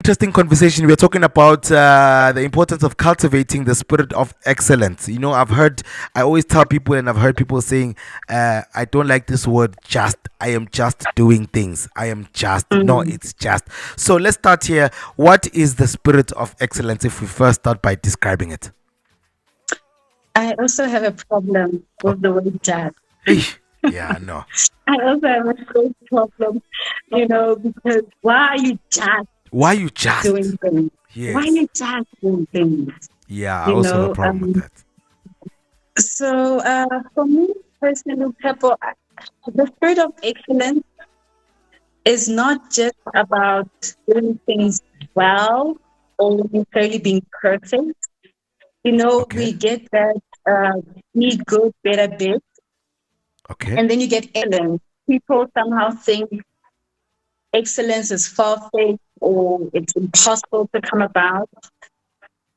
Interesting conversation. We're talking about the importance of cultivating the spirit of excellence. I always tell people, and I've heard people saying, I don't like this word just. I am just doing things. I am just. No, Mm. it's just. So let's start here. What is the spirit of excellence if we first start by describing it? I also have a problem Oh, with the word just. yeah, no. I also have a great problem, because why are you just Why you just? doing things? Why are Yes. you just doing things? Yeah, I You also have a know, problem with um, that. for me personally, Pepper, the spirit of excellence is not just about doing things well or necessarily being perfect. Okay. We get that be good, better, best, Okay. and then you get excellence. People somehow think excellence is far-fetched or it's impossible to come about,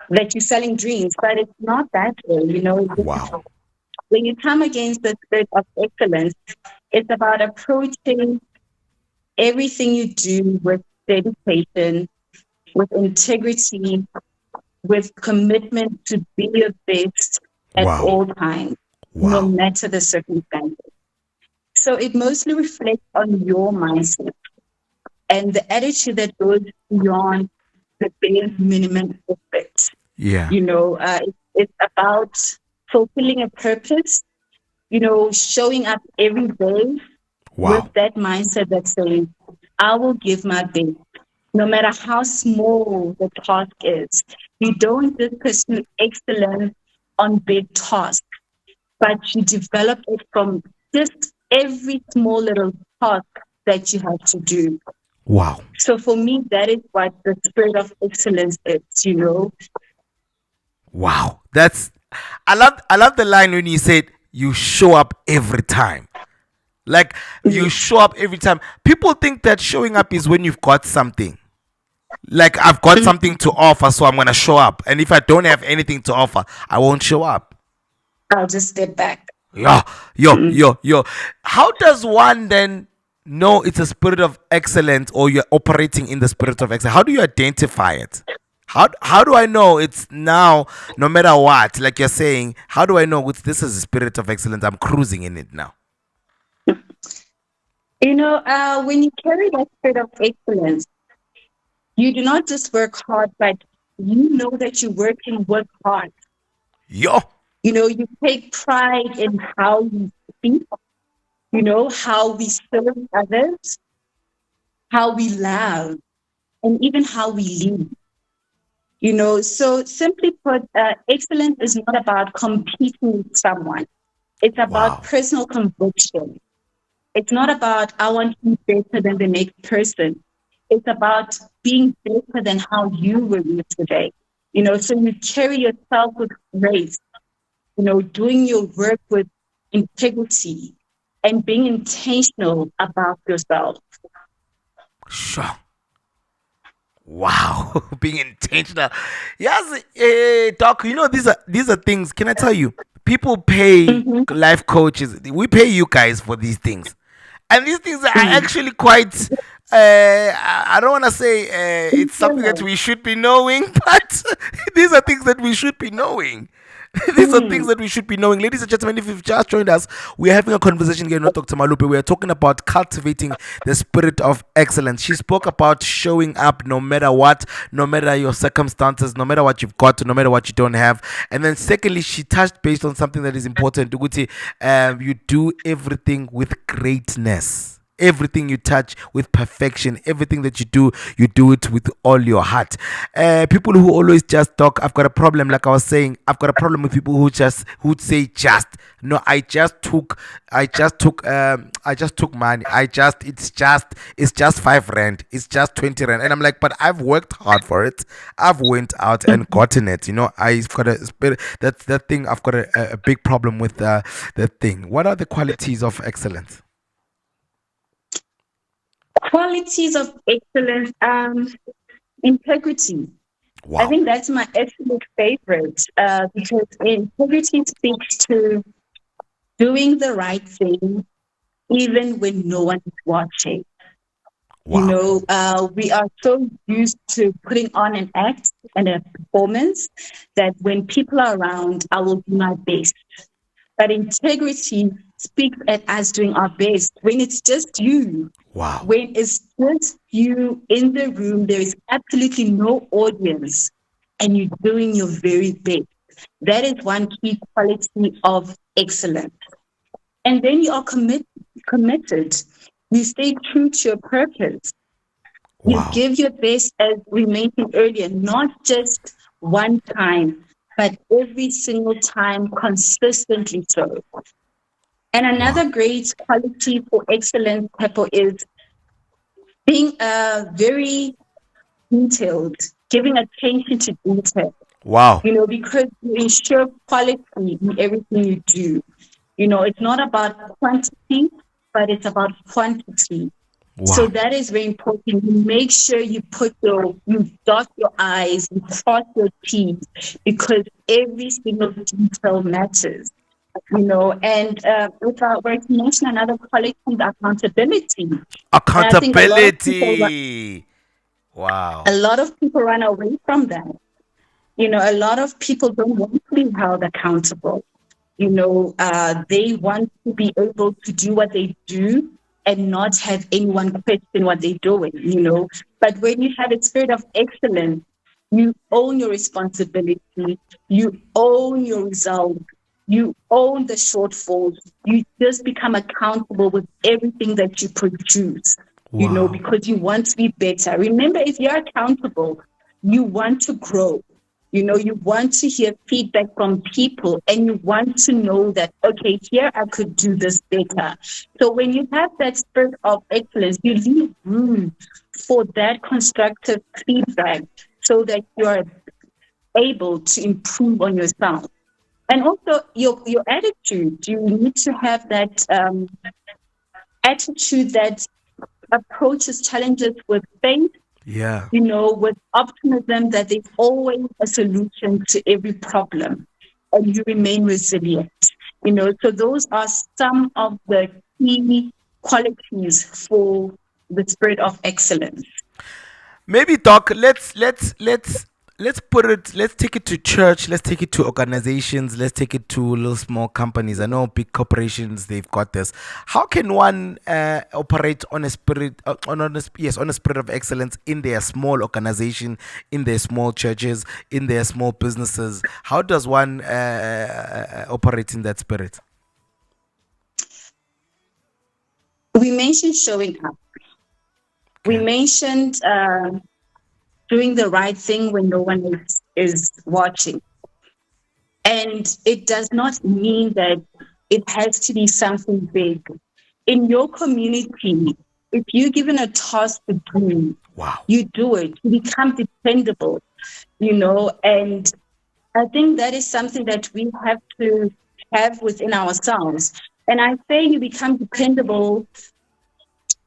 that you're selling dreams, but it's not that way. Wow. When you come against the spirit of excellence, it's about approaching everything you do with dedication, with integrity, with commitment to be your best at Wow. all times, no Wow. matter the circumstances. So it mostly reflects on your mindset and the attitude that goes beyond the bare minimum effort. Yeah. It's about fulfilling a purpose, showing up every day with Wow. that mindset that says, I will give my best, no matter how small the task is. You don't just pursue excellence on big tasks, but you develop it from just every small little task that you have to do. Wow. So for me, that is what the spirit of excellence is. Wow. I love the line when you said you show up every time. Like you Yes. show up every time. People think that showing up is when you've got something. Like I've got Mhm. something to offer, so I'm gonna show up. And if I don't have anything to offer, I won't show up. I'll just step back. Yo, yo, Mm. yo, yo. How does one then know it's a spirit of excellence or you're operating in the spirit of excellence? How do you identify it? How do I know it's now, no matter what, like you're saying, how do I know this is a spirit of excellence? I'm cruising in it now. When you carry that spirit of excellence, you do not just work hard, but you know that you're working with heart. Yo, You take pride in how you speak, how we serve others, how we love, and even how we lead. So simply put, excellence is not about competing with someone. It's about wow. personal conviction. It's not about I want to be better than the next person. It's about being better than how you were today. So you carry yourself with grace, doing your work with integrity and being intentional about yourself. Sure. Wow, being intentional. Yes, doc. These are things. Can I tell you? People pay Hmm. life coaches. We pay you guys for these things, and these things are Mm. actually quite. I don't want to say it's something that we should be knowing, but these are things that we should be knowing. These are things Mm. that we should be knowing. Ladies and gentlemen, if you've just joined us, we are having a conversation here with Dr. Malope. We are talking about cultivating the spirit of excellence. She spoke about showing up no matter what, no matter your circumstances, no matter what you've got, no matter what you don't have. And then secondly, she touched based on something that is important. Uguti, you do everything with greatness. Everything you touch with perfection. Everything that you do it with all your heart. People who always just talk, I've got a problem. Like I was saying, I've got a problem with people who say just. No, I just took money. It's just 5 rand. It's just 20 rand. And I'm like, but I've worked hard for it. I've went out and gotten it. I've got a spirit. That thing. I've got a big problem with that thing. What are the qualities of excellence? Qualities of excellence, integrity. I Wow. think that's my absolute favorite because integrity speaks to doing the right thing even when no one is watching. Wow. We are so used to putting on an act and a performance that when people are around, I will do my best. But integrity speaks at us doing our best. When it's just you, Wow. when it's just you in the room, there is absolutely no audience, and you're doing your very best. That is one key quality of excellence. And then you are committed. You stay true to your purpose. You Wow. give your best, as we mentioned earlier, not just one time, but every single time, consistently so. And Wow. another great quality for excellence, Pepper, is being very detailed, giving attention to detail, Wow. because you ensure quality in everything you do. It's not about quantity, but it's about quantity. So Wow. that is very important. You make sure you dot your I's, you cross your T's, because every single detail matters. And with our work, you mentioned another quality, the accountability. And I think Accountability. a Wow. lot of people run away from that. A lot of people don't want to be held accountable. They want to be able to do what they do and not have anyone question what they're doing. But when you have a spirit of excellence, you own your responsibility, you own your results, you own the shortfalls, you just become accountable with everything that you produce, Wow. because you want to be better. Remember, if you're accountable, you want to grow. You want to hear feedback from people, and you want to know that, okay, here I could do this better. So when you have that spirit of excellence, you leave room for that constructive feedback so that you are able to improve on yourself. And also your attitude. You need to have that attitude that approaches challenges with faith, Yeah. with optimism, that there's always a solution to every problem, and you remain resilient. So those are some of the key qualities for the spirit of excellence. Maybe Doc, let's put it, let's take it to church, let's take it to organizations, let's take it to little small companies. I know big corporations, they've got this. How can one operate on a spirit yes, on a spirit of excellence in their small organization, in their small churches, in their small businesses? How does one operate in that spirit? We mentioned showing up. We Okay. mentioned doing the right thing when no one is watching. And it does not mean that it has to be something big. In your community, if you're given a task to do, Wow. you do it. You become dependable. And I think that is something that we have to have within ourselves. And I say you become dependable,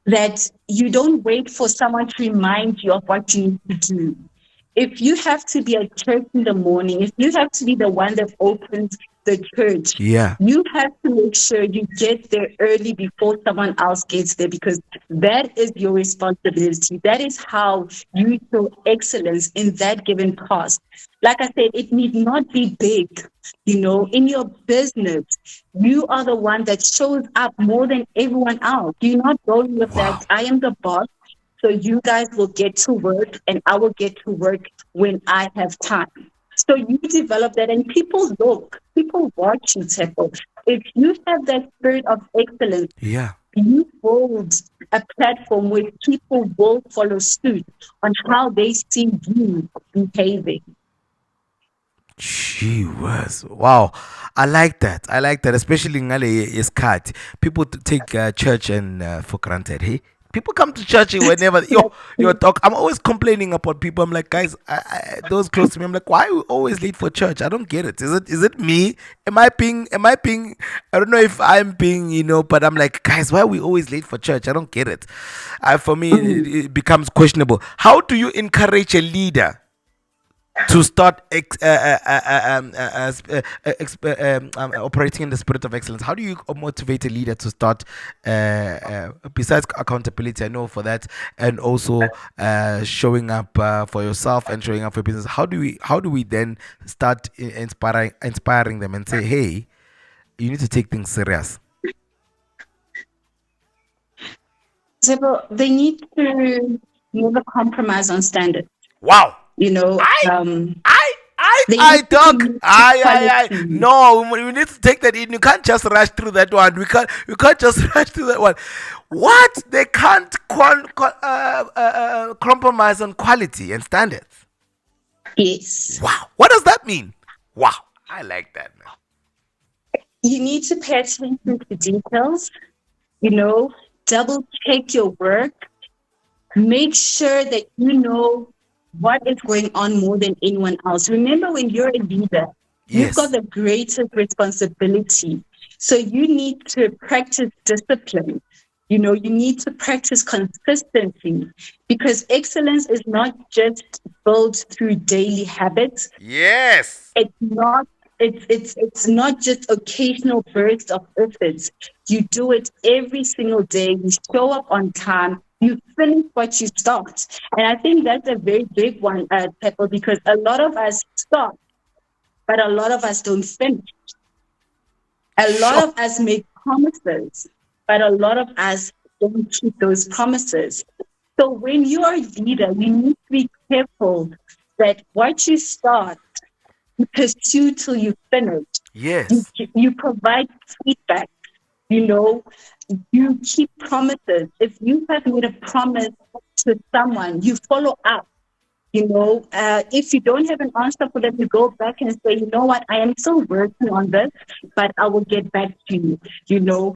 that you don't wait for someone to remind you of what you need to do. If you have to be at church in the morning, if you have to be the one that opens the church, Yeah. you have to make sure you get there early before someone else gets there, because that is your responsibility. That is how you show excellence in that given task. Like I said, it need not be big. In your business, you are the one that shows up more than everyone else. You're not going with that, Wow. I am the boss, so you guys will get to work and I will get to work when I have time. So you develop that, and people watch you, Tepo. If you have that spirit of excellence, Yeah. you build a platform where people will follow suit on how they see you behaving. She was wow. I like that. I like that, especially in Ale is cat. People take church and for granted. Hey, people come to church whenever yo That's talk. I'm always complaining about people. I'm like, guys, those close to me. I'm like, why are we always late for church? I don't get it. Is it me? Am I being? I don't know if I'm being, but I'm like, guys, why are we always late for church? I don't get it. For me, mm. it becomes questionable. How do you encourage a leader to start operating in the spirit of excellence? How do you motivate a leader to start, besides accountability? I know for that, and also showing up for yourself and showing up for business. How do we then start inspiring them and say, hey, you need to take things serious? So they need to never compromise on standards. Wow. You know, I they I need to dog. commit to I. quality. No, we need to take that in. You can't just rush through that one. We can't just rush through that one. What? They can't compromise on quality and standards. Yes. Wow. What does that mean? Wow. I like that, man. You need to pay attention to details, you know, double check your work, make sure that you know what is going on more than anyone else. Remember, when you're a leader, you've got Yes. the greatest responsibility. So you need to practice discipline. You know, you need to practice consistency, because excellence is not just built through daily habits. Yes. It's not it's not just occasional bursts of efforts. You do it every single day. You show up on time. You finish what you start. And I think that's a very big one, Pepper, because a lot of us start, but a lot of us don't finish. A lot Sure. of us make promises, but a lot of us don't keep those promises. So when you are a leader, you need to be careful that what you start, you pursue till you finish. You, Yes. you provide feedback, you know, you keep promises. If you have made a promise to someone, you follow up. If you don't have an answer for them, you go back and say, you know what, I am still working on this, but I will get back to you. You know,